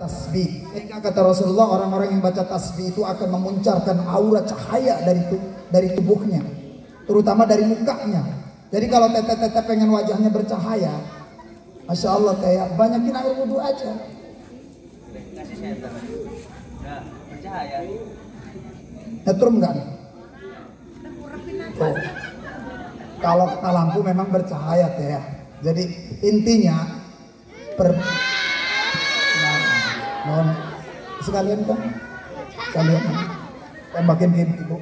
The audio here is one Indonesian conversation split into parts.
tasbih. Sehingga kata Rasulullah, orang-orang yang baca tasbih itu akan memuncarkan aura cahaya dari tubuhnya, terutama dari mukanya. Jadi kalau teteh-teteh pengen wajahnya bercahaya, Masya Allah teh, banyakin air wudhu aja. Kasih senter. Nah, bercahaya. Nyetrum enggak nih? Oh. Kalau kena lampu memang bercahaya teh ya. Jadi intinya mohon sekalian kan? Sekalian tembakin ke ibu.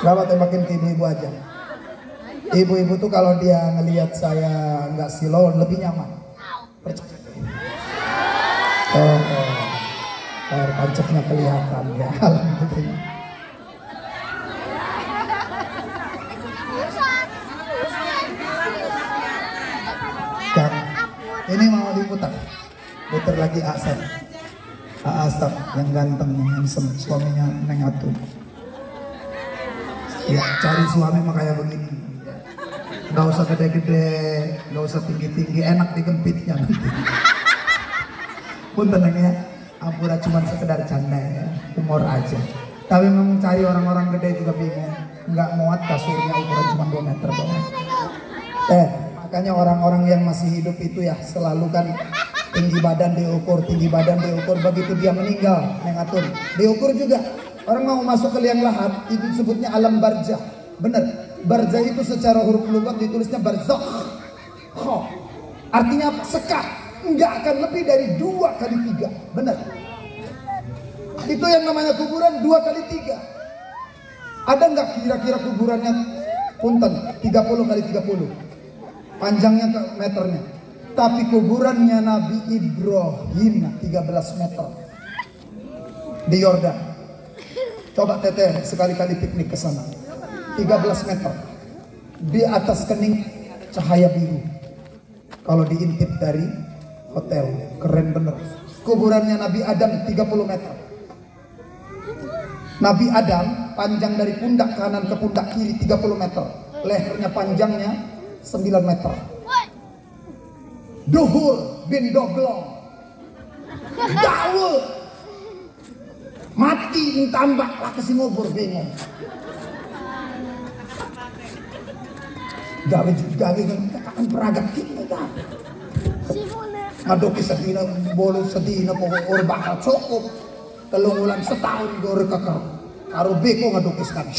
Berapa tembakin ke ibu aja. Ibu-ibu tuh kalau dia ngelihat saya nggak silau lebih nyaman. Percaya. Air pancapnya kelihatan ya. Alhamdulillah. Dan ini mau diputar. Putar lagi Asap. Asap yang ganteng, yang handsome, suaminya Neng Atun. Ya, cari suami mah kayak begini. Gak usah gede-gede, gak usah tinggi-tinggi, enak digempitnya nanti. Pun tenang ya, Ampura cuma sekedar canda ya, humor aja. Tapi memang cari orang-orang gede juga bingung. Nggak muat kasurnya ukuran cuma 2 meter doang. Makanya orang-orang yang masih hidup itu ya selalu kan tinggi badan diukur, begitu dia meninggal, mengatur, diukur juga. Orang mau masuk ke liang lahat, itu disebutnya alam barzah. Bener, barzah itu secara huruf lughat ditulisnya barzakh. Artinya apa? Sekat, nggak akan lebih dari 2 kali 3. Bener. Itu yang namanya kuburan 2 kali 3. Ada nggak kira-kira kuburannya punten 30 kali 30? Panjangnya ke meternya. Tapi kuburannya Nabi Ibrahim 13 meter di Yordan. Coba teteh sekali-kali piknik ke sana. 13 meter. Di atas kening cahaya biru. Kalau diintip dari hotel, keren bener. Kuburannya Nabi Adam 30 meter. Nabi Adam panjang dari pundak kanan ke pundak kiri 30 meter. Lehernya panjangnya 9 meter. Duhur bin Doglong. Daud. Mati nih tambah lah kasih ngobor bingung. Gawe kan peragam kita kan. Ngadoki sedina boleh sedina pokok bakal cukup. Telungulan setahun gore keker. Karo beko ngadoki sekali.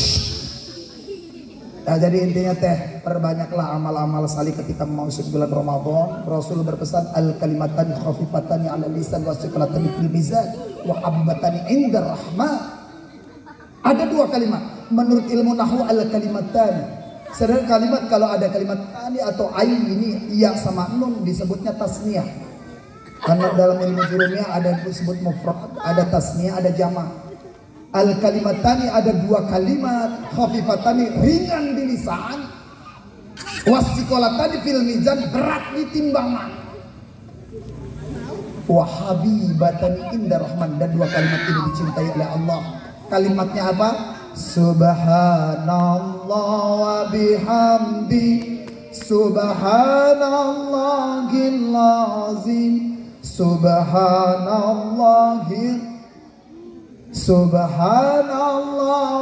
Nah, jadi intinya teh perbanyaklah amal-amal salih ketika memasuki bulan Ramadan. Rasul berpesan al-kalimatan khafifatan 'ala lisan wa thiqlatan fil mizan wa habbatani 'inda rahmah. Ada 2 kalimat menurut ilmu nahwu al-kalimatan. Sedangkan kalimat kalau ada kalimat ani atau ain ini iya sama nun disebutnya tasniyah. Karena dalam ilmu jurumiyah ada disebut mufrad, ada tasniyah, ada jama'. Al-kalimatani ada 2 kalimat khafifatani ringan di lisan, wasiqolatani fil mizan berat di timbangan, wa habibatani inda rahman, dan 2 kalimat ini dicintai oleh Allah. Kalimatnya apa? Subhanallah wa bihamdi subhanallahil azim Subhanallah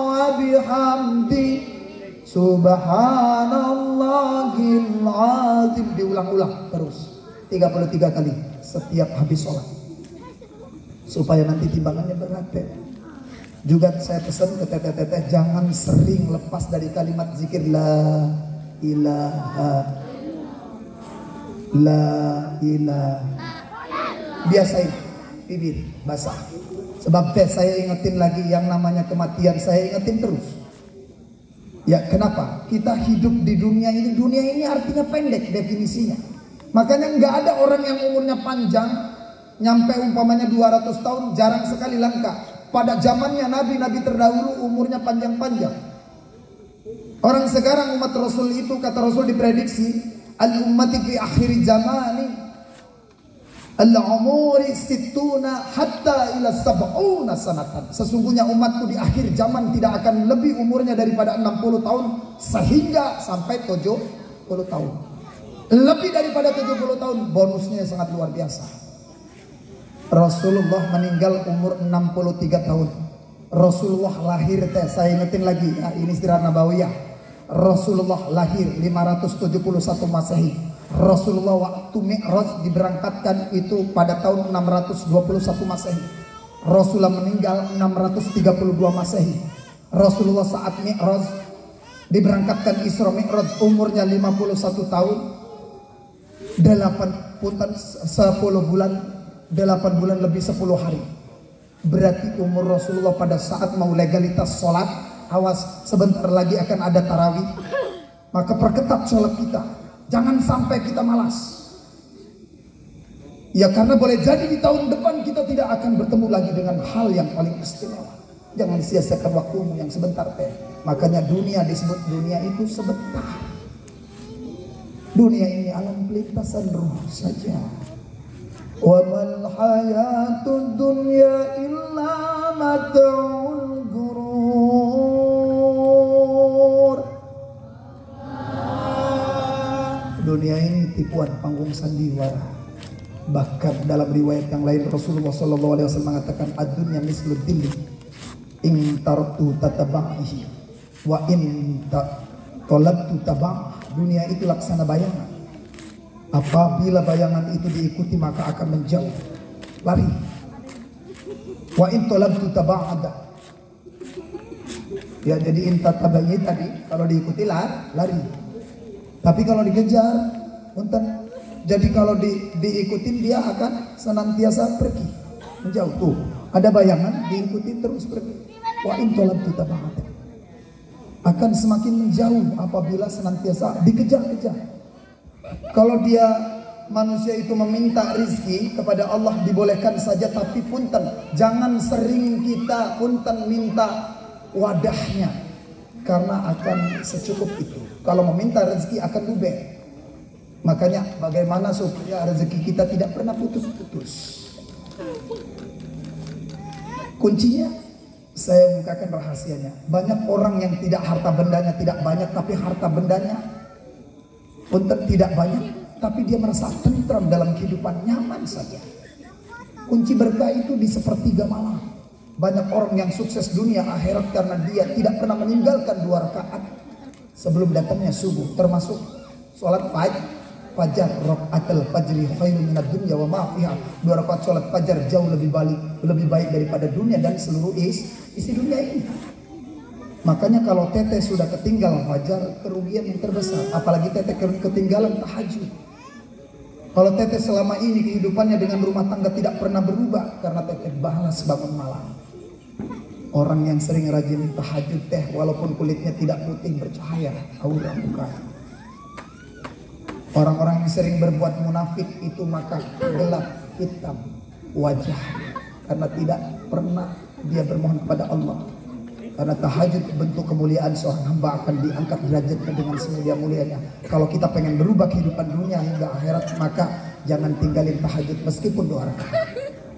wa bihamdi subhanallahil azim. Diulang-ulang terus 33 kali setiap habis sholat supaya nanti timbangannya berat. Juga saya pesan ke teteh-teteh jangan sering lepas dari kalimat zikir la ilaha. Biasain bibir basah. Sebab teh saya ingetin lagi yang namanya kematian, saya ingetin terus. Ya kenapa? Kita hidup di dunia ini artinya pendek definisinya. Makanya nggak ada orang yang umurnya panjang, nyampe umpamanya 200 tahun, jarang sekali, langka. Pada zamannya nabi-nabi terdahulu umurnya panjang-panjang. Orang sekarang umat Rasul itu, kata Rasul diprediksi, al-ummati fi akhir zamani al-umuri sittuna hatta ila sab'una sanatan. Sesungguhnya umatku di akhir zaman tidak akan lebih umurnya daripada 60 tahun sehingga sampai 70 tahun. Lebih daripada 70 tahun, bonusnya sangat luar biasa. Rasulullah meninggal umur 63 tahun. Rasulullah lahir saya ingetin lagi ya, ini Sirah Nabawiyah. Rasulullah lahir 571 Masehi. Rasulullah waktu Mi'raj diberangkatkan itu pada tahun 621 Masehi. Rasulullah meninggal 632 Masehi. Rasulullah saat Mi'raj diberangkatkan Isra Mi'raj umurnya 51 tahun. 8 bulan lebih 10 hari. Berarti umur Rasulullah pada saat mau legalitas sholat, awas sebentar lagi akan ada tarawih. Maka perketat sholat kita, jangan sampai kita malas. Ya karena boleh jadi di tahun depan kita tidak akan bertemu lagi dengan hal yang paling istimewa. Jangan sia-siakan waktumu yang sebentar teh. Makanya dunia disebut dunia itu sebentar. Dunia ini alam pelintasan ruh saja. Wa mal hayatud dunya illa mata'ul ghurur. Dunia ini tipuan panggung sandiwara. Bahkan dalam riwayat yang lain Rasulullah SAW mengatakan ad-dunya mislud dilli in tartu tatabahi wa in talabtu tabah. Dunia itu laksana bayangan. Apabila bayangan itu diikuti maka akan menjauh, lari. Wa in talabtu taba'ada. Ya jadi inta tabayi tadi kalau diikuti lari. Tapi kalau dikejar punten. Jadi kalau diikutin dia akan senantiasa pergi, menjauh. Tuh, ada bayangan diikuti terus pergi. Wa in talabtu taba'ada. Akan semakin menjauh apabila senantiasa dikejar-kejar. Kalau dia manusia itu meminta rizki kepada Allah dibolehkan saja, tapi punten jangan sering kita punten minta wadahnya, karena akan secukup itu. Kalau meminta rezeki akan luber. Makanya bagaimana supaya rezeki kita tidak pernah putus-putus. Kuncinya saya bukakan rahasianya. Banyak orang yang tidak harta bendanya tidak banyak, tapi harta bendanya punten tidak banyak, tapi dia merasa tentram dalam kehidupan, nyaman saja. Kunci berkah itu di sepertiga malam. Banyak orang yang sukses dunia akhirat karena dia tidak pernah meninggalkan 2 rakaat sebelum datangnya subuh, termasuk sholat fajar, rakaatul fajri khairun minad dunya wa ma fiha. 2 rakaat sholat fajar jauh lebih baik daripada dunia dan seluruh isi dunia ini. Makanya kalau teteh sudah ketinggalan fajar, kerugian yang terbesar. Apalagi teteh ketinggalan tahajud. Kalau teteh selama ini kehidupannya dengan rumah tangga tidak pernah berubah karena teteh balas bangun malam. Orang yang sering rajin tahajud teh walaupun kulitnya tidak putih bercahaya aura muka. Orang-orang yang sering berbuat munafik itu maka gelap hitam wajah karena tidak pernah dia bermohon kepada Allah. Karena tahajud bentuk kemuliaan seorang hamba akan diangkat derajatnya dengan semulia-mulianya. Kalau kita pengen berubah kehidupan dunia hingga akhirat, maka jangan tinggalin tahajud meskipun 2 rakaat.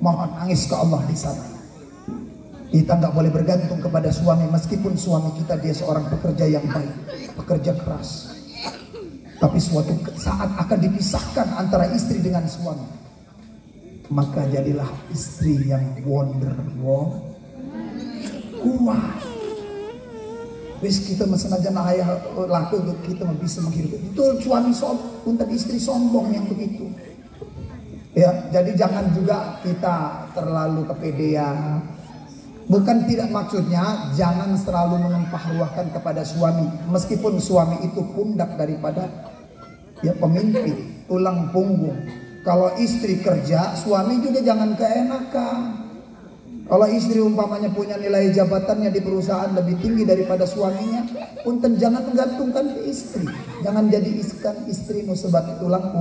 Mohon nangis ke Allah di sana. Kita nggak boleh bergantung kepada suami meskipun suami kita dia seorang pekerja yang baik, pekerja keras. Tapi suatu saat akan dipisahkan antara istri dengan suami. Maka jadilah istri yang wonderwall kuat. Wis kita mesenajan ayah laku kita bisa menghidupi. Itu suami untuk istri sombong yang begitu. Ya, jadi jangan juga kita terlalu kepedean. Bukan tidak maksudnya jangan selalu menempah-ruahkan kepada suami, meskipun suami itu pundak daripada ya pemimpin, tulang punggung. Kalau istri kerja, suami juga jangan keenakan. Kalau istri umpamanya punya nilai jabatannya di perusahaan lebih tinggi daripada suaminya, punten jangan menggantungkan ke istri. Jangan jadikan istrimu sebagai tulang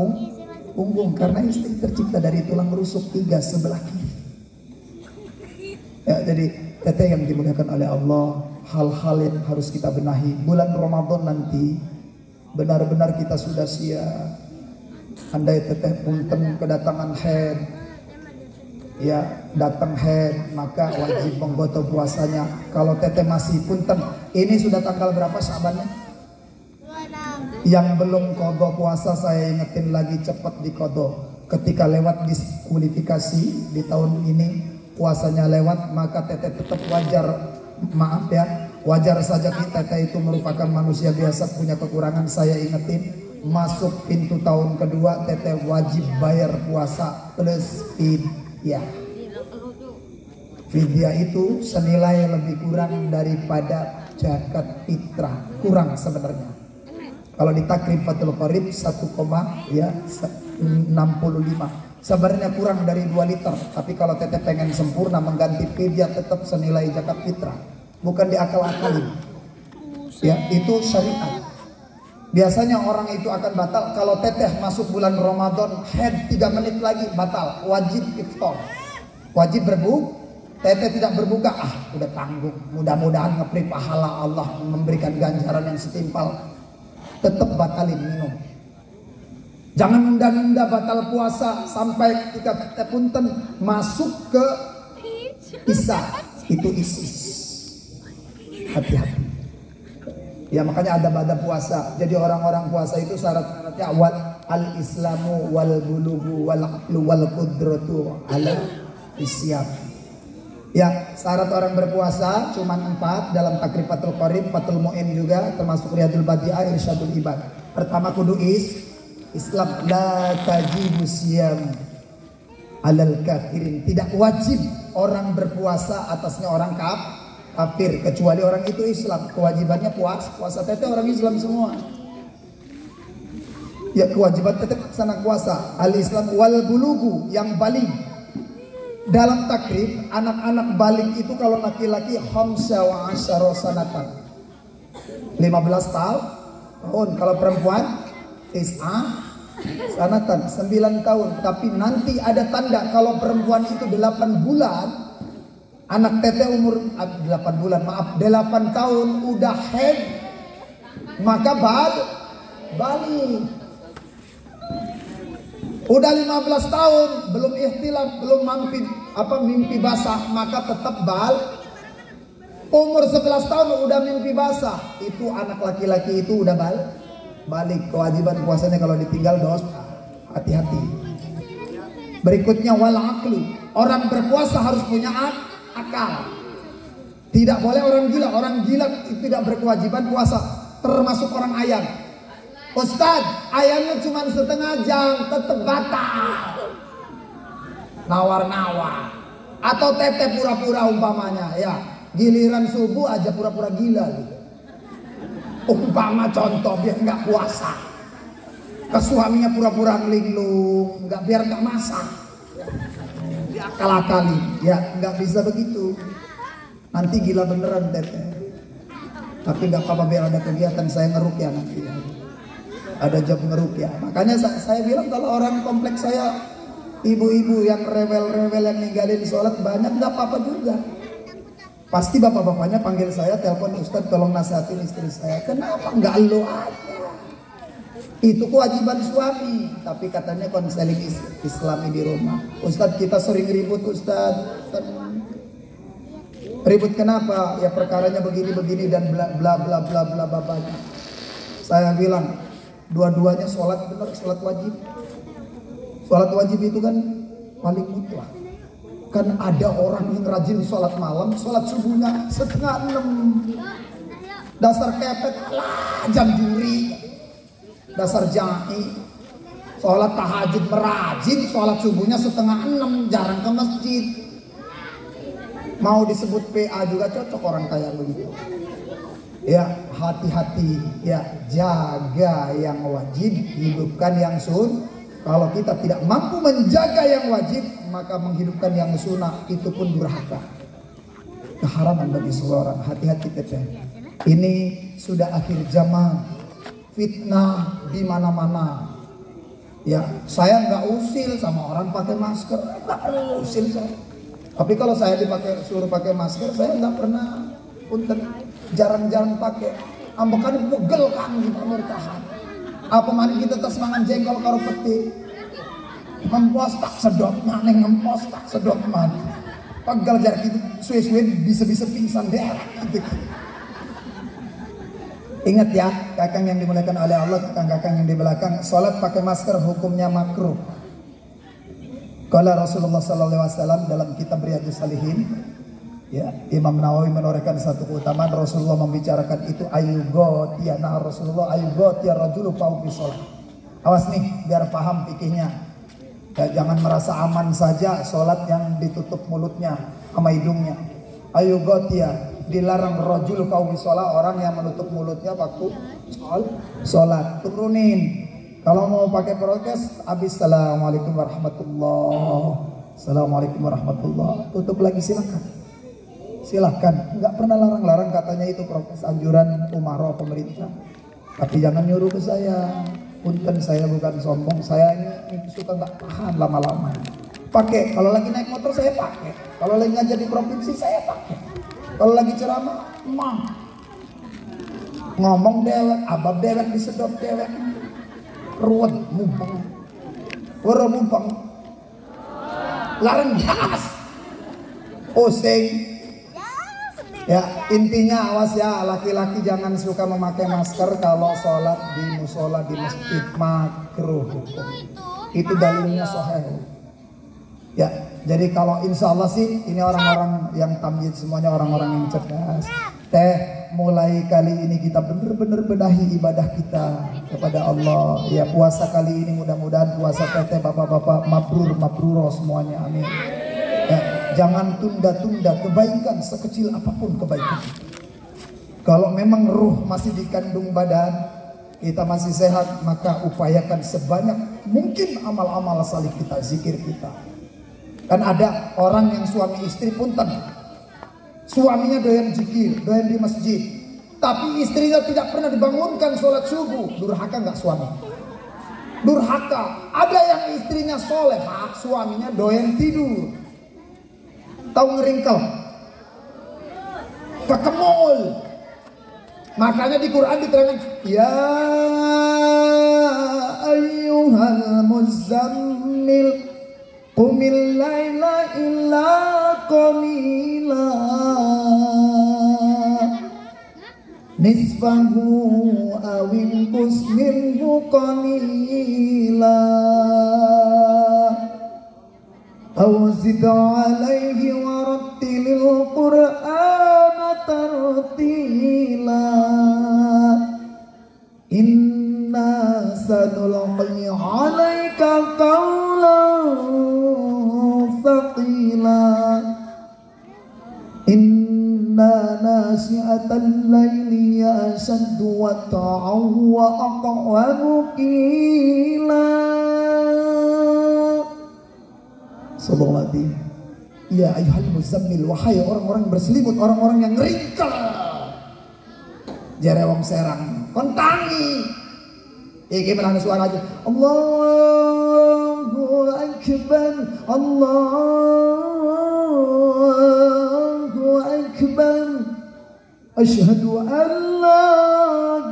punggung, karena istri tercipta dari tulang rusuk 3 sebelah kiri. Ya, jadi teteh yang dimuliakan oleh Allah, hal-hal yang harus kita benahi. Bulan Ramadan nanti benar-benar kita sudah siap. Andai teteh punten kedatangan haid, ya datang haid, maka wajib menggoto puasanya. Kalau teteh masih punten, ini sudah tanggal berapa Syabannya? 26. Yang belum kodok puasa saya ingetin lagi, cepat dikodok. Ketika lewat diskualifikasi di tahun ini, puasanya lewat, maka teteh tetap wajar, maaf ya, wajar saja teteh itu merupakan manusia biasa, punya kekurangan. Saya ingetin, masuk pintu tahun kedua teteh wajib bayar puasa plus fidyah. Fidyah itu senilai lebih kurang daripada zakat fitrah, kurang sebenarnya. Kalau di takrib Fathul Qorib 1,65 sebenarnya kurang dari 2 liter. Tapi kalau teteh pengen sempurna mengganti fidyah tetap senilai zakat fitrah, bukan diakal-akalin. Ya, itu syariat. Biasanya orang itu akan batal kalau teteh masuk bulan Ramadan head 3 menit lagi batal, wajib iftar, wajib berbuka. Teteh tidak berbuka, udah tanggung, mudah-mudahan ngepri pahala Allah memberikan ganjaran yang setimpal, tetap batalin minum. Jangan nunda-nunda batal puasa sampai ketika teteh punten masuk ke Isya, itu ISIS. Hati-hati. Ya makanya ada puasa. Jadi orang-orang puasa itu syarat-syaratnya al-islamu wal bulugu wal aqlu wal qudratu ala isyam. Ya, syarat orang berpuasa cuma 4 dalam takrib Fathul Qorib, Fathul Mu'in juga, termasuk Riyadul Badi'ah, Irsyadul Ibad. Pertama kudu Islam, la tajibu siyam alal kafirin. Tidak wajib orang berpuasa atasnya orang kafir, kecuali orang itu Islam. Kewajibannya puasa teteh orang Islam semua. Ya, kewajiban teteh sana puasa. Al-Islam wal bulugu, yang balik. Dalam takrib, anak-anak balik itu kalau laki-laki khamsa wa asyara sanatan, 15 tahun. Kalau perempuan tis'ah sanatan, 9 tahun. Tapi nanti ada tanda kalau perempuan itu 8 bulan, anak teteh umur 8 bulan, maaf 8 tahun udah head, maka balik. Udah 15 tahun belum ihtilam, belum mimpi basah, maka tetap umur 11 tahun udah mimpi basah, itu anak laki-laki itu udah balik. Kewajiban puasanya kalau ditinggal dosa. Hati-hati. Berikutnya wal aqlu. Orang berpuasa harus punya akal. Tidak boleh orang gila. Orang gila itu tidak berkewajiban puasa, termasuk orang ayam. Ustadz, ayamnya cuma setengah jam, tetap batal. Nawar-nawar. Atau teteh pura-pura umpamanya, ya. Giliran subuh aja pura-pura gila gitu. Umpama contoh biar nggak puasa. Ke suaminya pura-pura ngelinglung, biar nggak masak. Diakal-akali, ya nggak bisa begitu. Nanti gila beneran teteh. Tapi nggak apa-apa, biar ada kegiatan saya ngeruqyah nanti. Ya. Ada job ngeruqyah. Makanya saya bilang kalau orang kompleks saya, ibu-ibu yang rewel-rewel yang ninggalin sholat banyak, nggak apa-apa juga. Pasti bapak-bapaknya panggil saya, telepon, Ustadz tolong nasihatin istri saya. Kenapa nggak lo aja? Itu kewajiban suami. Tapi katanya konseling Islami di rumah. Ustadz kita sering ribut Ustadz. Ribut kenapa? Ya perkaranya begini-begini dan bla bla bla bla bla bapaknya. Saya bilang dua-duanya sholat benar, sholat wajib. Sholat wajib itu kan paling mutlak. Kan ada orang yang rajin sholat malam, sholat subuhnya 5:30. Dasar kepet, alah jam juri. Dasar jahi. Sholat tahajud merajin, sholat subuhnya 5:30, jarang ke masjid. Mau disebut PA juga cocok orang kayak begitu. Ya hati-hati, ya jaga yang wajib, hidupkan yang Kalau kita tidak mampu menjaga yang wajib, maka menghidupkan yang sunnah itu pun durhaka. Keharaman bagi seseorang. Hati-hati teteh. Ini sudah akhir zaman. Fitnah di mana-mana. Ya, saya nggak usil sama orang pakai masker, nggak perlu usil saya. Tapi kalau saya suruh pakai masker, saya nggak pernah, punten, jarang-jarang pakai. Ambekan pegel kan kita bertahan. Apa mani kita tas mangan jengkol karo peti. Ngempos tak sedot mana, ngempos tak sedot mana. Pegel jarak itu suwe-suwe bisa-bisa pingsan daerah gitu. Ingat ya, kakang yang dimuliakan oleh Allah, kakang-kakang yang di belakang, sholat pakai masker hukumnya makruh. Qala Rasulullah sallallahu alaihi wasallam dalam kitab Riyadhus Shalihin, ya, Imam Nawawi menorehkan satu keutamaan Rasulullah membicarakan itu ayugotia. Nah, Rasulullah ayugotia rajulu fau fi sholat. Awas nih, biar paham fikihnya. Ya, jangan merasa aman saja sholat yang ditutup mulutnya sama hidungnya. Ayugotia, dilarang rajul kaum sholat, orang yang menutup mulutnya waktu sholat. Turunin. Kalau mau pakai prokes, habis assalamualaikum warahmatullah, assalamualaikum warahmatullah, tutup lagi, silakan. Silahkan, nggak pernah larang-larang, katanya itu prokes anjuran umaro pemerintah. Tapi jangan nyuruh ke saya. Punten, saya bukan sombong, saya ini suka nggak tahan lama-lama. Pakai, kalau lagi naik motor saya pakai, kalau lagi ngajar di provinsi saya pakai, kalau lagi ceramah, ngomong dewek, abab dewek, disedot dewek, ruwet, mumpeng, larang gas, pusing. Ya, intinya awas ya, laki-laki jangan suka memakai masker kalau sholat di musola, di masjid, makruh. Itu dalilnya sahih. Ya, jadi kalau insya Allah sih ini orang-orang yang tamyiz semuanya orang-orang yang cerdas. Mulai kali ini kita benar-benar benahi ibadah kita kepada Allah. Ya, puasa kali ini mudah-mudahan puasa teteh bapak-bapak mabrur semuanya, amin. Ya, jangan tunda-tunda kebaikan sekecil apapun kebaikan. Kalau memang ruh masih dikandung badan, kita masih sehat, maka upayakan sebanyak mungkin amal-amal salih kita, zikir kita. Kan ada orang yang suami istri punten, suaminya doyan zikir, doyan di masjid, tapi istrinya tidak pernah dibangunkan sholat subuh. Durhaka nggak suami? Durhaka. Ada yang istrinya soleh, suaminya doyan tidur. Tahu ngeringkel, kekemul. Makanya di Quran diterangkan, ya ayyuhal muzammil qumil laila illa qalila nisfahu awin kusminhu qalila awzid alaihi warattilil qur'ana tartila inna sanulqi alaika qawlan thaqila inna nasi'atal laili ashaddu wata'an wa aqwamu qila. Sallallahu. Ya ayyuhal muzammil, wahai orang-orang berselimut, orang-orang yang ringkel. Jare wong serang kon tangi. Iki menang suara aja. Allahu akbar, Allahu akbar. Asyhadu an la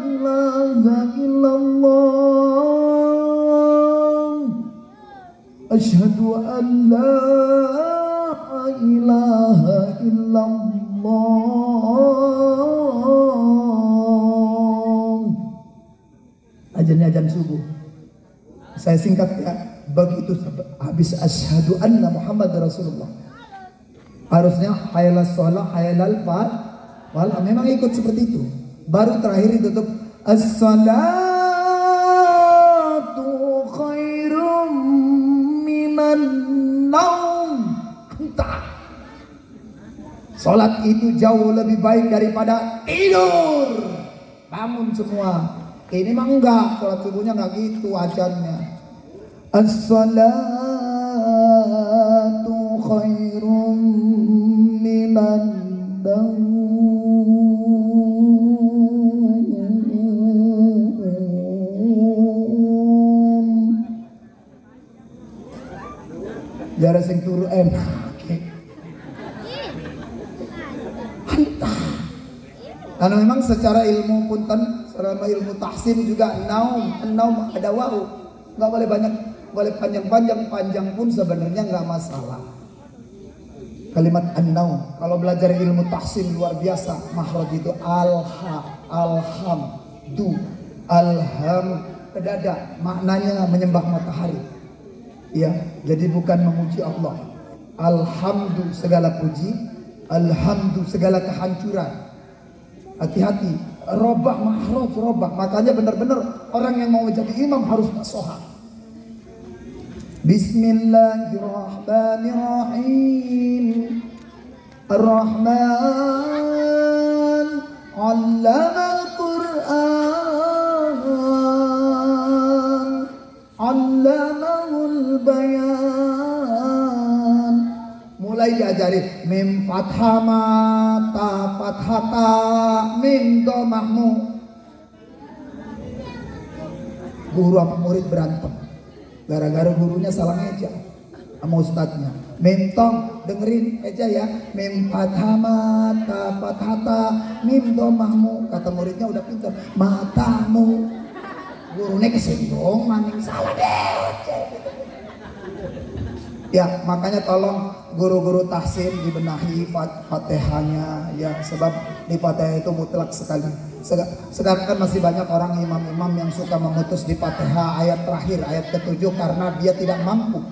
ilaha illallah. Asyhadu an la ilaha illallah. Ajannya ajan subuh. Saya singkat ya. Begitu habis asyhadu anna Muhammad Rasulullah, harusnya hayalal sholah, hayalal falah. Memang ikut seperti itu. Baru terakhir ditutup as-salatu khairum minan naum. Entah. Salat itu jauh lebih baik daripada tidur. Bangun semua. Ini mah enggak, salat subuhnya enggak gitu ajannya. As-salatu khairum minan naum. Jare sing turu enak. Karena memang secara ilmu punten, secara ilmu tahsin juga naum ada wau, nggak boleh banyak, boleh panjang-panjang, panjang pun sebenarnya nggak masalah. Kalimat an-naum, kalau belajar ilmu tahsin luar biasa, makhraj itu alham, Alham ke dada, maknanya menyembah matahari. Ya, jadi bukan memuji Allah. Alhamdu segala puji, alhamdu segala kehancuran. Hati-hati, robah mahraj, robah. Makanya benar-benar orang yang mau jadi imam harus fasoha. Bismillahirrahmanirrahim. Ar-Rahman 'allamal Qur'an, 'allamahul bayan. Mulai diajari mim fathah mata fathata mim domahmu. Guru apa murid berantem gara-gara gurunya salah ngeja sama ustadznya. Mim tong dengerin aja ya, mim fathah mata fathata mim domahmu. Kata muridnya udah pintar, matamu. Gurunya kesinggung maning salah deh. Ya, makanya tolong guru-guru tahsin dibenahi Fatihahnya ya, sebab di Fatihah itu mutlak sekali. Sedangkan masih banyak orang imam-imam yang suka memutus di Fatihah ayat terakhir, ayat ke-7 karena dia tidak mampu.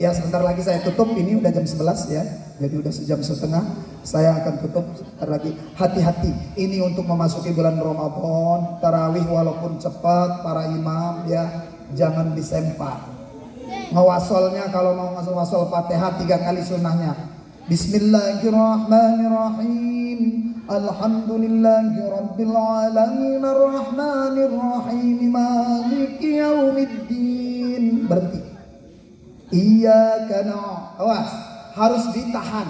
Ya, sebentar lagi saya tutup, ini udah jam 11 ya. Jadi udah sejam setengah saya akan tutup sebentar lagi. Hati-hati, ini untuk memasuki bulan Ramadan, tarawih walaupun cepat para imam ya, jangan disempat. Ngewasolnya kalau mau ngasal-wasol Fatihah 3 kali sunnahnya. Bismillahirrahmanirrahim. Alhamdulillahi rabbil alamin arrahmanir rahim maliki yaumiddin. Berhenti. Iyyaka na'budu. Awas, harus ditahan.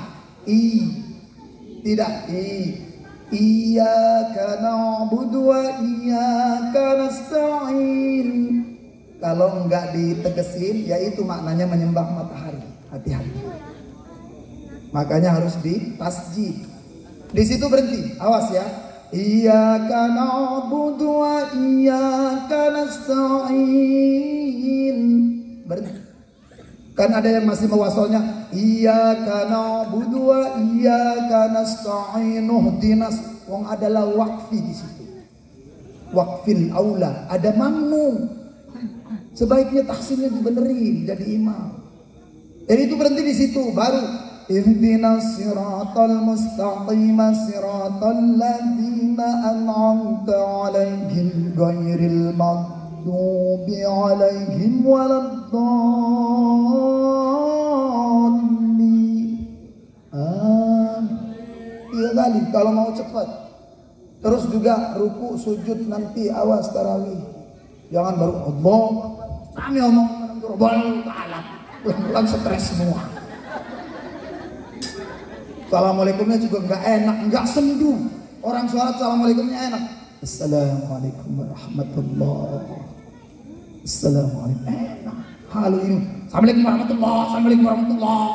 Tidak Iyyaka na'budu wa iyyaka nasta'in. Kalau enggak ditegesin, yaitu maknanya menyembah matahari. Hati-hati. Makanya harus ditasjid. Di situ berhenti. Awas ya. Iyyaka na'budu wa iyyaka nasta'in. Berhenti. Kan ada yang masih mewasolnya. Iyyaka na'budu wa iyyaka nasta'in. Ihdinas. Wong adalah wakfi di situ. Wakfil aula. Ada mamnu. Sebaiknya tahsinnya dibenerin jadi imam. Jadi itu berhenti di situ, baru ihdinas siratal mustaqim siratal ladzina an'amta 'alaihim ghairil maghdubi 'alaihim waladdallin. Tiga kali kalau mau cepat. Terus juga ruku sujud nanti awas tarawih. Jangan baru Allah. Kami omong Allah Ta'ala. Pulang stres semua. Assalamualaikumnya juga nggak enak, nggak sendu. Orang sholat assalamualaikumnya enak. Assalamualaikum warahmatullahi. Assalamualaikum. Enak. Halo ini. Assalamualaikum warahmatullahi. Assalamualaikum warahmatullahi.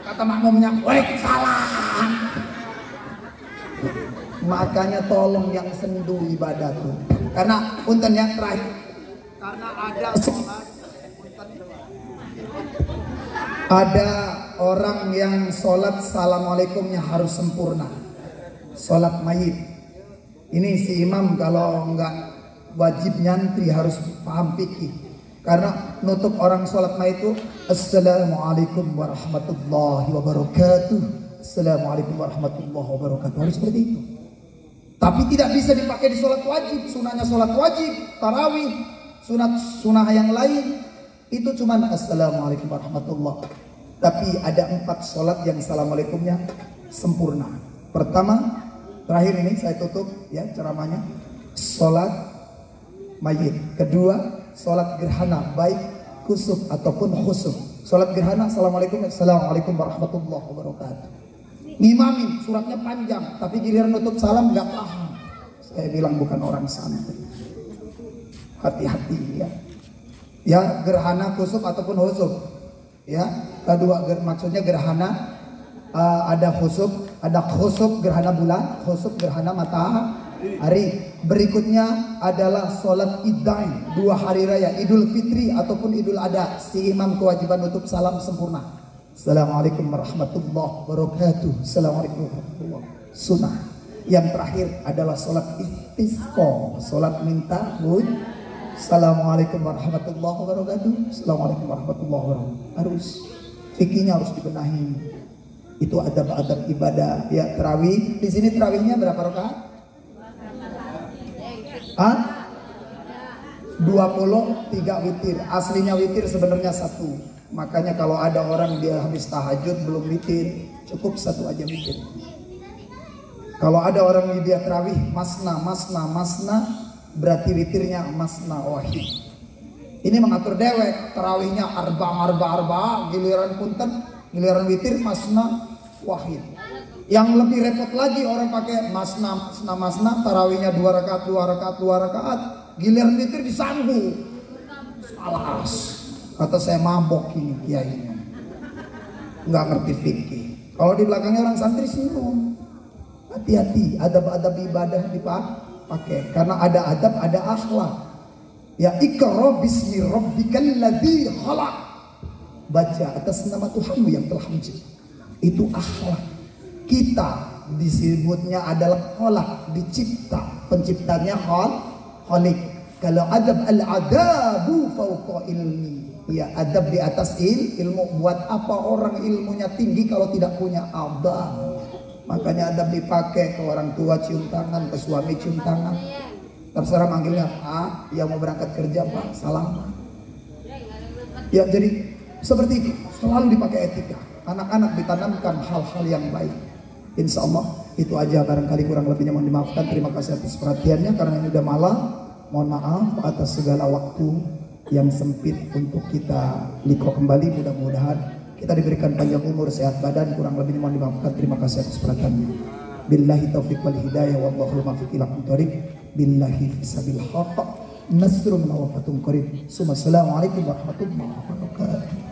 Kata makmumnya, waalaikumsalam. Makanya tolong yang sendu ibadah tuh. Karena punten yang terakhir. Karena ada sholat, ada orang yang sholat assalamualaikumnya harus sempurna. Sholat mayit. Ini si imam kalau nggak wajib nyantri harus paham fikih. Karena nutup orang sholat mayit itu assalamualaikum warahmatullahi wabarakatuh. Assalamualaikum warahmatullahi wabarakatuh. Harus seperti itu. Tapi tidak bisa dipakai di sholat wajib. Sunahnya sholat wajib, tarawih. Sunah yang lain itu cuma assalamualaikum warahmatullah. Tapi ada 4 sholat yang assalamualaikumnya sempurna. Pertama, terakhir ini saya tutup ya ceramahnya, sholat mayit. Kedua, sholat gerhana baik kusuf ataupun khusuf. Sholat gerhana assalamualaikum warahmatullahi wabarakatuh. Ngimamin suratnya panjang, tapi giliran nutup salam nggak paham. Saya bilang bukan orang santri. Hati-hati ya. Ya, gerhana kusuf ataupun khusuf. Ya, kedua maksudnya gerhana ada khusuf, gerhana bulan, khusuf gerhana matahari. Berikutnya adalah sholat idain, 2 hari raya, Idul Fitri ataupun Idul Adha. Si imam kewajiban nutup salam sempurna. Assalamualaikum warahmatullahi wabarakatuh. Assalamualaikum warahmatullahi wabarakatuh. Sunnah. Yang terakhir adalah sholat istisqa, sholat minta hujan. Assalamualaikum warahmatullahi wabarakatuh. Assalamualaikum warahmatullahi wabarakatuh. Harus fikihnya harus dibenahi. Itu adab-adab ibadah. Ya, tarawih. Di sini tarawihnya berapa rakaat? 23 witir. Aslinya witir sebenarnya 1. Makanya kalau ada orang dia habis tahajud belum witir, cukup 1 aja witir. Kalau ada orang dia tarawih masna, berarti witirnya masna wahid. Ini mengatur dewek, tarawihnya arba, giliran punten, giliran witir masna wahid. Yang lebih repot lagi orang pakai masna, tarawihnya 2 rakaat, giliran witir disambung. Alas, kata saya mabok ini kiainya, nggak ngerti fikih. Kalau di belakangnya orang santri senyum. Hati-hati, adab-adab ibadah dipakai, karena ada adab, ada akhlak. Ya, iqra bismi rabbikal ladzi khalaq. Baca atas nama Tuhanmu yang telah mencipta. Itu akhlak. Kita disebutnya adalah khalaq, dicipta. Penciptanya khaliq. Kalau adab al-adabu fauqa ilmi. Ya, adab di atas ilmu. Buat apa orang ilmunya tinggi kalau tidak punya adab? Makanya adab dipakai, ke orang tua cium tangan, ke suami cium tangan. Terserah manggilnya Pak, yang mau berangkat kerja Pak, salam. Ya, jadi seperti itu, selalu dipakai etika. Anak-anak ditanamkan hal-hal yang baik. Insya Allah itu aja, barangkali kurang lebihnya mohon dimaafkan. Terima kasih atas perhatiannya, karena ini udah malam. Mohon maaf atas segala waktu yang sempit untuk kita lihat kembali. Mudah-mudahan kita diberikan panjang umur, sehat badan. Kurang lebih mohon dimaafkan. Terima kasih atas perhatiannya. Billahi taufiq wal hidayah, wallahu muwaffiq ila aqwamit. Billahi fisabil haqq nasrun wa fatun qarib. Assalamualaikum warahmatullahi wabarakatuh.